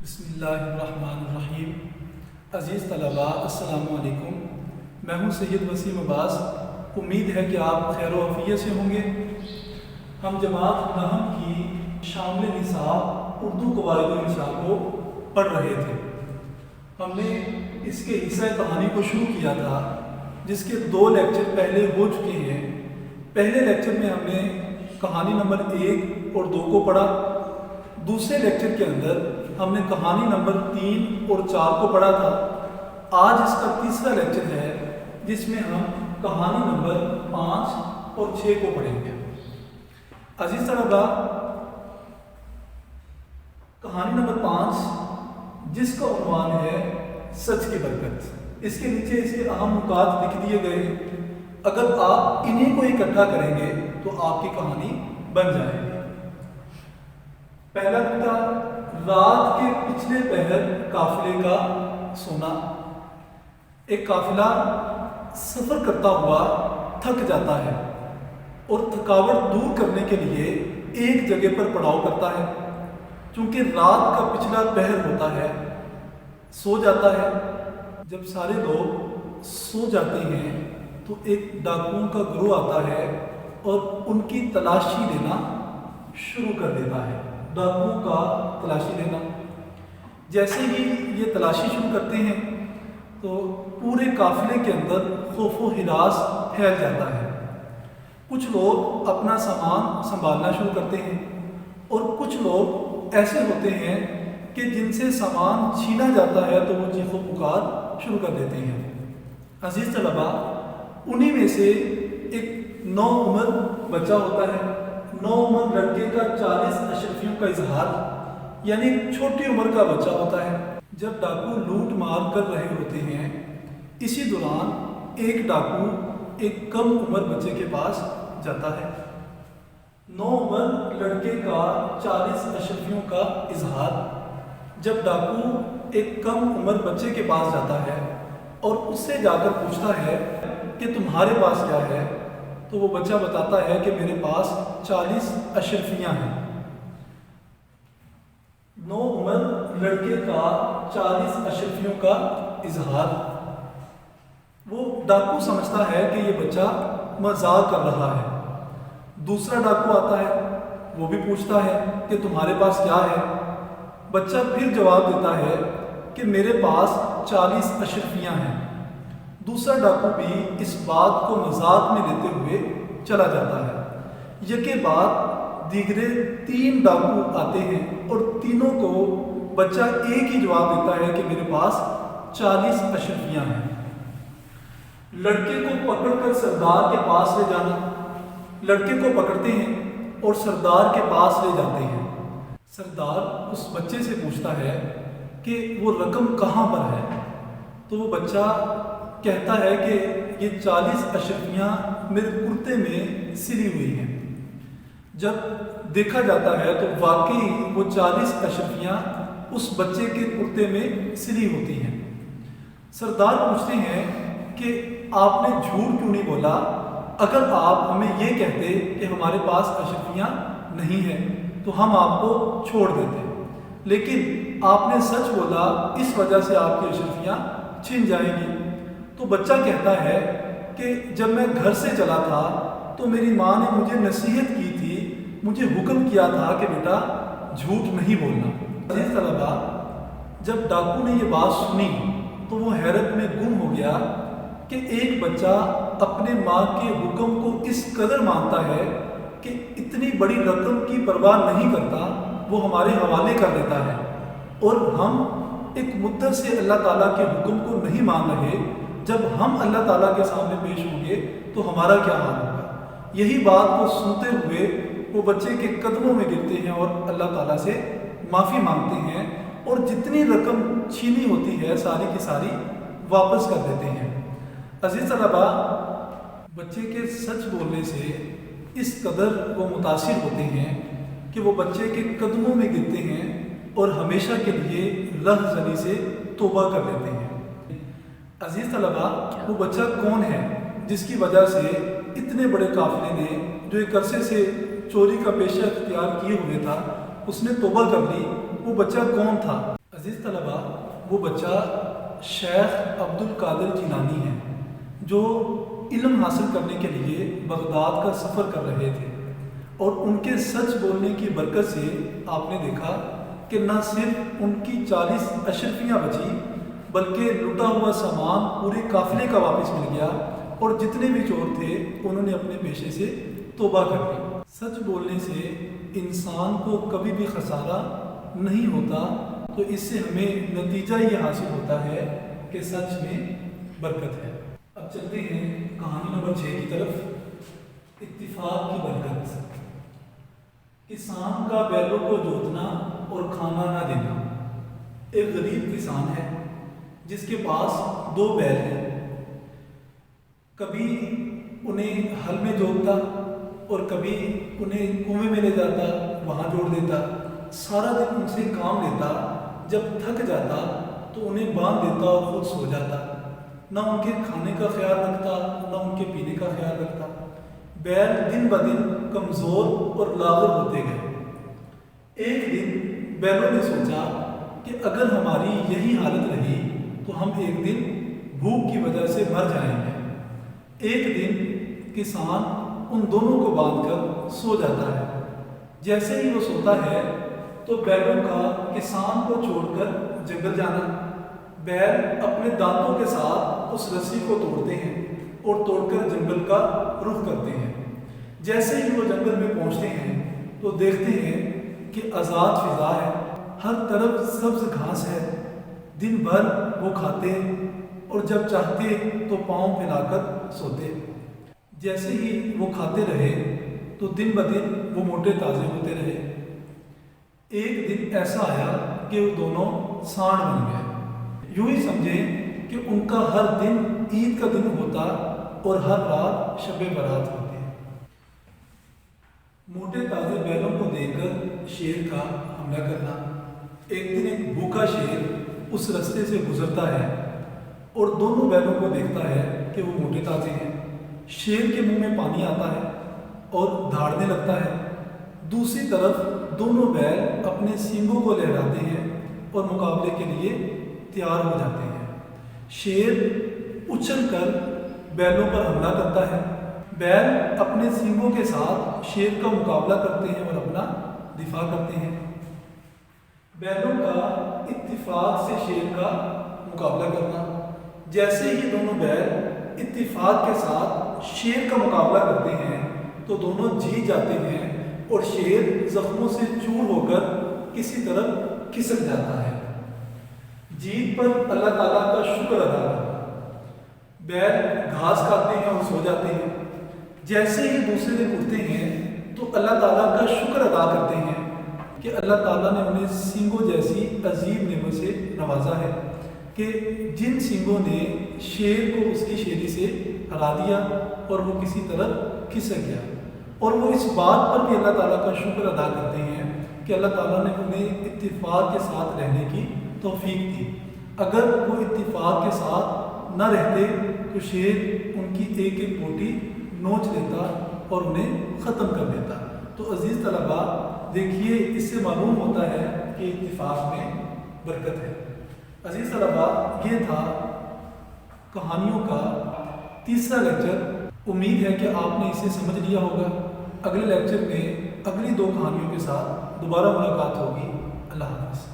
بسم اللہ الرحمن الرحیم۔ عزیز طلباء السلام علیکم، میں ہوں سید وسیم عباس۔ امید ہے کہ آپ خیر و عافیت سے ہوں گے۔ ہم جماعت نحو کی شامل نصاب اردو قواعد و انشاء کو پڑھ رہے تھے۔ ہم نے اس کے حصہ کہانی کو شروع کیا تھا، جس کے 2 لیکچر پہلے ہو چکے ہیں۔ پہلے لیکچر میں ہم نے کہانی نمبر 1 اور 2 کو پڑھا۔ دوسرے لیکچر کے اندر ہم نے کہانی نمبر 3 اور 4 کو پڑھا تھا۔ آج اس کا تیسرا لیکچر ہے، جس میں ہم کہانی نمبر 5 اور 6 کو پڑھیں گے۔ عزیز طلباء، کہانی نمبر 5 جس کا عنوان ہے سچ کی برکت، اس کے نیچے اس کے اہم نکات لکھ دیے گئے ہیں۔ اگر آپ انہیں کو اکٹھا کریں گے تو آپ کی کہانی بن جائے گی۔ پہلا نکتہ، رات کے پچھلے پہر قافلے کا سونا۔ ایک قافلہ سفر کرتا ہوا تھک جاتا ہے اور تھکاوٹ دور کرنے کے لیے ایک جگہ پر پڑاؤ کرتا ہے۔ چونکہ رات کا پچھلا پہر ہوتا ہے، سو جاتا ہے۔ جب سارے لوگ سو جاتے ہیں تو ایک ڈاکوؤں کا گروہ آتا ہے اور ان کی تلاشی لینا شروع کر دیتا ہے۔ ڈاکوؤں کا تلاشی لینا، جیسے ہی یہ تلاشی شروع کرتے ہیں تو پورے قافلے کے اندر خوف و ہراس پھیل جاتا ہے۔ کچھ لوگ اپنا سامان سنبھالنا شروع کرتے ہیں اور کچھ لوگ ایسے ہوتے ہیں کہ جن سے سامان چھینا جاتا ہے تو وہ چیخ و پکار شروع کر دیتے ہیں۔ عزیز طلباء، انہی میں سے ایک نوعمر بچہ ہوتا ہے۔ نوعمر لڑکے کا 40 اشرفیوں کا اظہار، یعنی چھوٹی عمر کا بچہ ہوتا ہے۔ جب ڈاکو لوٹ مار کر رہے ہوتے ہیں، اسی دوران ایک ڈاکو ایک کم عمر بچے کے پاس جاتا ہے۔ نوعمر لڑکے کا 40 اشرفیوں کا اظہار، جب ڈاکو ایک کم عمر بچے کے پاس جاتا ہے اور اس سے جا کر پوچھتا ہے کہ تمہارے پاس کیا ہے، تو وہ بچہ بتاتا ہے کہ میرے پاس 40 اشرفیاں ہیں۔ نوعمر لڑکے کا 40 اشرفیوں کا اظہار، وہ ڈاکو سمجھتا ہے کہ یہ بچہ مذاق کر رہا ہے۔ دوسرا ڈاکو آتا ہے، وہ بھی پوچھتا ہے کہ تمہارے پاس کیا ہے۔ بچہ پھر جواب دیتا ہے کہ میرے پاس 40 اشرفیاں ہیں۔ دوسرا ڈاکو بھی اس بات کو مذاق میں لیتے ہوئے چلا جاتا ہے۔ یکے بعد دیگرے 3 ڈاکو آتے ہیں اور تینوں کو بچہ ایک ہی جواب دیتا ہے کہ میرے پاس 40 اشرفیاں ہیں۔ لڑکے کو پکڑ کر سردار کے پاس لے جانا۔ لڑکے کو پکڑتے ہیں اور سردار کے پاس لے جاتے ہیں۔ سردار اس بچے سے پوچھتا ہے کہ وہ رقم کہاں پر ہے، تو وہ بچہ کہتا ہے کہ یہ 40 اشرفیاں میرے کرتے میں سلی ہوئی ہیں۔ جب دیکھا جاتا ہے تو واقعی وہ 40 اشرفیاں اس بچے کے کرتے میں سلی ہوتی ہیں۔ سردار پوچھتے ہیں کہ آپ نے جھوٹ کیوں نہیں بولا؟ اگر آپ ہمیں یہ کہتے کہ ہمارے پاس اشرفیاں نہیں ہیں تو ہم آپ کو چھوڑ دیتے، لیکن آپ نے سچ بولا، اس وجہ سے آپ کی اشرفیاں چھن جائیں گی۔ تو بچہ کہتا ہے کہ جب میں گھر سے چلا تھا تو میری ماں نے مجھے نصیحت کی تھی، مجھے حکم کیا تھا کہ بیٹا جھوٹ نہیں بولنا۔ عزیز طلباء، جب ڈاکو نے یہ بات سنی تو وہ حیرت میں گم ہو گیا کہ ایک بچہ اپنے ماں کے حکم کو اس قدر مانتا ہے کہ اتنی بڑی رقم کی پرواہ نہیں کرتا، وہ ہمارے حوالے کر دیتا ہے، اور ہم ایک مدت سے اللہ تعالیٰ کے حکم کو نہیں مان رہے۔ جب ہم اللہ تعالیٰ کے سامنے پیش ہوں گے تو ہمارا کیا حال ہوگا؟ یہی بات کو سنتے ہوئے وہ بچے کے قدموں میں گرتے ہیں اور اللہ تعالیٰ سے معافی مانگتے ہیں، اور جتنی رقم چھینی ہوتی ہے ساری کی ساری واپس کر دیتے ہیں۔ عزیز طلباء، بچے کے سچ بولنے سے اس قدر وہ متاثر ہوتے ہیں کہ وہ بچے کے قدموں میں گرتے ہیں اور ہمیشہ کے لیے رہ زنی سے توبہ کر لیتے ہیں۔ عزیز طلباء، وہ بچہ کون ہے جس کی وجہ سے اتنے بڑے قافلے نے جو ایک عرصے سے چوری کا پیشہ اختیار کیے ہوئے تھا، اس نے توبہ کر لی؟ وہ بچہ کون تھا؟ عزیز طلباء، وہ بچہ شیخ عبد القادر جیلانی ہے جو علم حاصل کرنے کے لیے بغداد کا سفر کر رہے تھے، اور ان کے سچ بولنے کی برکت سے آپ نے دیکھا کہ نہ صرف ان کی 40 اشرفیاں بچی بلکہ لٹا ہوا سامان پورے قافلے کا واپس مل گیا، اور جتنے بھی چور تھے انہوں نے اپنے پیشے سے توبہ کر لی۔ سچ بولنے سے انسان کو کبھی بھی خسارہ نہیں ہوتا، تو اس سے ہمیں نتیجہ یہ حاصل ہوتا ہے کہ سچ میں برکت ہے۔ اب چلتے ہیں کہانی نمبر 6 کی طرف۔ اتفاق کی برکت۔ کسان کا بیلوں کو جوتنا اور کھانا نہ دینا۔ ایک غریب کسان ہے جس کے پاس 2 بیل ہیں۔ کبھی انہیں ہل میں جوتتا اور کبھی انہیں کنویں میں لے جاتا، وہاں جوڑ دیتا، سارا دن ان سے کام لیتا۔ جب تھک جاتا تو انہیں باندھ دیتا اور خود سو جاتا، نہ ان کے کھانے کا خیال رکھتا نہ ان کے پینے کا خیال رکھتا۔ بیل دن بدن کمزور اور لاغر ہوتے گئے۔ ایک دن بیلوں نے سوچا کہ اگر ہماری یہی حالت رہی تو ہم ایک دن بھوک کی وجہ سے مر جائیں گے۔ ایک دن کسان ان دونوں کو باندھ کر سو جاتا ہے۔ جیسے ہی وہ سوتا ہے تو بیلوں کا کسان کو چھوڑ کر جنگل جانا۔ بیل اپنے دانتوں کے ساتھ اس رسی کو توڑتے ہیں اور توڑ کر جنگل کا رخ کرتے ہیں۔ جیسے ہی وہ جنگل میں پہنچتے ہیں تو دیکھتے ہیں کہ آزاد فضا ہے، ہر طرف سبز گھاس ہے۔ دن بھر وہ کھاتے اور جب چاہتے تو پاؤں پھیلا کر سوتے۔ جیسے ہی وہ کھاتے رہے تو دن بدن وہ موٹے تازے ہوتے رہے۔ ایک دن ایسا آیا کہ وہ دونوں سانڈ بن گئے۔ یوں ہی سمجھیں کہ ان کا ہر دن عید کا دن ہوتا اور ہر رات شب برات ہوتی۔ موٹے تازے بیلوں کو دیکھ کر شیر کا حملہ کرنا۔ ایک دن ایک بھوکا شیر اس رستے سے گزرتا ہے اور دونوں بیلوں کو دیکھتا ہے کہ وہ موٹے تازے ہیں۔ شیر کے منہ میں پانی آتا ہے اور دھاڑنے لگتا ہے۔ دوسری طرف دونوں بیل اپنے سینگوں کو لہراتے ہیں اور مقابلے کے لیے تیار ہو جاتے ہیں۔ شیر اچھل کر بیلوں پر حملہ کرتا ہے۔ بیل اپنے سینگوں کے ساتھ شیر کا مقابلہ کرتے ہیں اور اپنا دفاع کرتے ہیں۔ بیلوں کا اتفاق سے شیر کا مقابلہ کرنا۔ جیسے ہی دونوں بیل اتفاق کے ساتھ شیر کا مقابلہ کرتے ہیں تو دونوں جیت جاتے ہیں اور شیر زخموں سے چور ہو کر کسی طرف کھسک جاتا ہے۔ جیت پر اللہ تعالیٰ کا شکر ادا کرنا۔ بیل گھاس کھاتے ہیں اور سو جاتے ہیں۔ جیسے ہی دوسرے دن اٹھتے ہیں تو اللہ تعالیٰ کا شکر ادا کرتے ہیں کہ اللہ تعالیٰ نے انہیں سینگوں جیسی عظیم نعمت سے نوازا ہے کہ جن سینگوں نے شیر کو اس کی شیری سے ہرا دیا اور وہ کسی طرف کھسک گیا۔ اور وہ اس بات پر بھی اللہ تعالیٰ کا شکر ادا کرتے ہیں کہ اللہ تعالیٰ نے انہیں اتفاق کے ساتھ رہنے کی توفیق دی۔ اگر وہ اتفاق کے ساتھ نہ رہتے تو شیر ان کی ایک ایک بوٹی نوچ لیتا اور انہیں ختم کر دیتا۔ تو عزیز طلباء، دیکھیے اس سے معلوم ہوتا ہے کہ اتفاق میں برکت ہے۔ عزیز طلباء، یہ تھا کہانیوں کا تیسرا لیکچر۔ امید ہے کہ آپ نے اسے سمجھ لیا ہوگا۔ اگلے لیکچر میں اگلی 2 کہانیوں کے ساتھ دوبارہ ملاقات ہوگی۔ اللہ حافظ۔